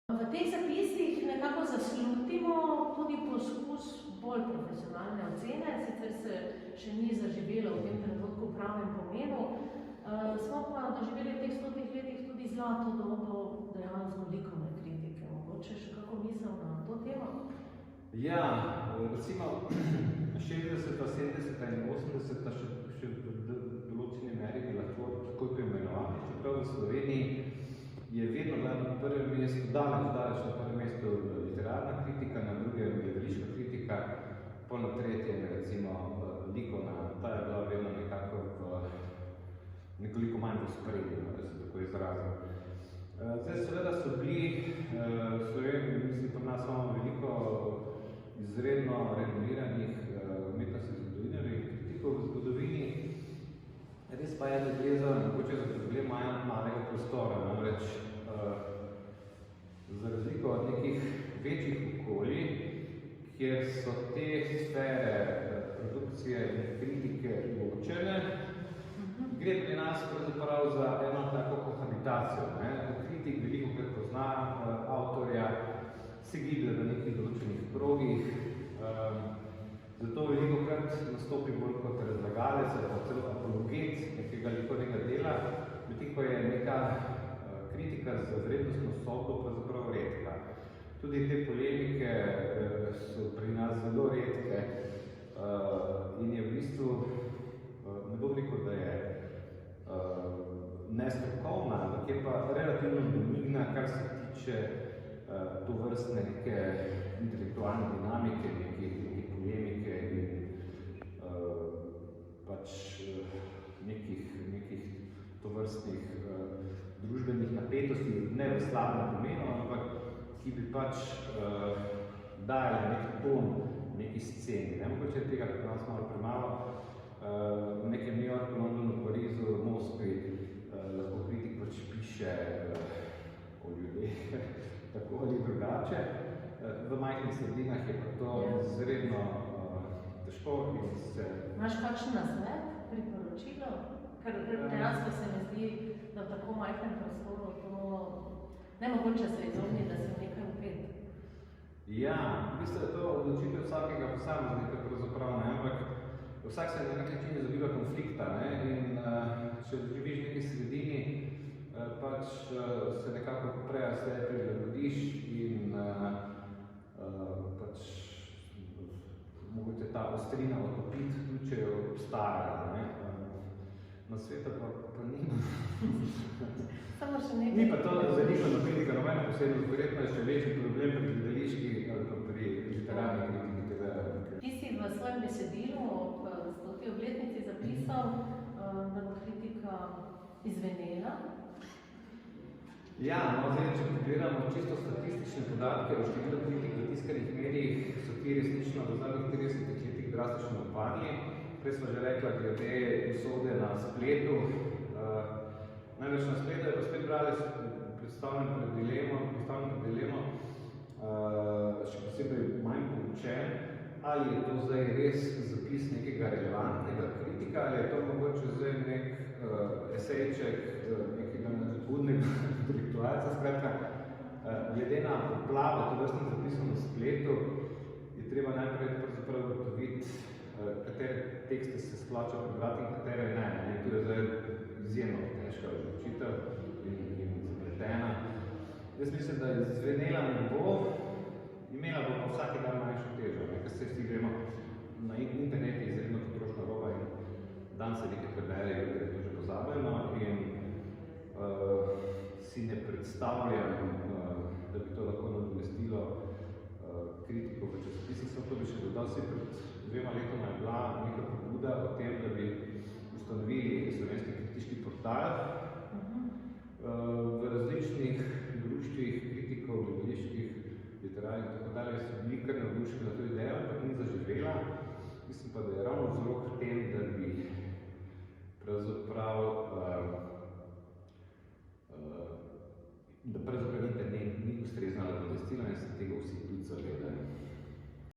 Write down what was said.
V teh zapisih nekako zaslutimo tudi poskus bolj profesionalne ocene, sicer se še ni zaživelo v tem trenutku v pravnem pomenu, smo pa doživeli v teh 100 letih tudi zlato dobo dejansko likovne kritike. Mogoče še kako misel na to temo? Ja, recimo 60, 70 in 80 še v določeni meri bi lahko tako poimenovali, čeprav v Sloveniji je vedno na prvem mestu, daleč na prvem mestu literarna kritika, na drugem gledališka kritika, pa na tretjem recimo likovna, ta je bila vedno nekako nekoliko manj v spredju, da se tako izrazim. Zdaj seveda so bili, Sloveniji, mislim, pa nas imamo veliko izredno renomiranih umetnostnih zgodovinarjev in kritikov v zgodovini. Res pa je, da gre za mogoče za problem malega prostora, namreč za razliko od nekih večjih okolij, kjer so te sfere produkcije in kritike ločene, gre pri nas pravzaprav za eno tako kohabitacijo. Kritik velikokrat pozna avtorja, se giblje v nekih določenih krogih, zato velikokrat nastopi bolj kot razlagalec ali celo apologet nekega likovnega dela, medtem ko je neka kritika z vrednostno sodbo pravzaprav redka. Tudi te polemike so pri nas zelo redke in je v bistvu, ne bom rekel, da je nestrokovna, ampak je pa relativno benigna, kar se tiče tovrstne neke intelektualne dinamike, neke polemike in pač nekih tovrstnih družbenih napetosti, ne v slabem pomenu, ampak ki bi pač dajali nek ton neki sceni. Mogoče je tega pri nas malo premalo. V nekem New Yorku, Londonu, Parizu, Moskvi lahko kritik pač piše o ljudeh, tako ali drugače. V majhnih sredinah je pa to izredno težko in se... Imaš kakšen nasvet, priporočilo? Ker dejansko se mi zdi, da v tako majhnem prostoru to nemogoče se izogniti, da se nekaj upet. Ja, mislim, da je to odločitev vsakega posameznika pravzaprav, ampak vsak se na nek način izogiba konflikta, in če živiš v neki sredini, pač se nekako prej se prilagodiš in pač mogoče ta ostrina otopiti, tudi če jo obstaja. Na sveta pa nima. Samo še nekaj. Ni pa to za likovno kritika nobena posebnost, verjetno je še večji problem pri gledališki ali pa pri literarni kritiki tega. Ti si v svojem besedilu ob 100. obletnici zapisal, da bo kritika izvenela. Ja, zdaj, če pogledamo čisto statistične podatke o številu kritik v tiskanih medijih, so ti resnično v zadnjih 30 letih drastično upadli. Prej smo že rekla, glede usode na spletu. Največ na spletu je pa spet brali predstavljen pred dilemo, še posebej manj poučen, ali je to zdaj res zapis nekega relevantnega kritika, ali je to mogoče zdaj nek esejček nekega nadbudnega intelektualca. Skratka, glede na poplavo tovrstnih zapisov na spletu, je treba najprej pravzaprav ugotoviti, katere tekste se splača prebrati in katere ne. In tu je zdaj izjemno težka odločitev in zapletena. Jaz mislim, da izvenela ne bo, imela bo pa vsaki dan manjšo težo. Ker se vsi gremo na internetu izredno potrošna roba in dan se nekaj preberejo, ker je to že pozabljeno in si ne predstavljam, da bi to lahko nadomestilo kritiko v časopisih. Samo to bi še dodal, si pred 2 letoma je bila neka pobuda o tem, da bi ustanovili slovenski kritiški portal. V različnih društvih kritikov, gledaliških, literarnih in tako dalje so bili kar navdušeni na to idejo, ampak ni zaživela.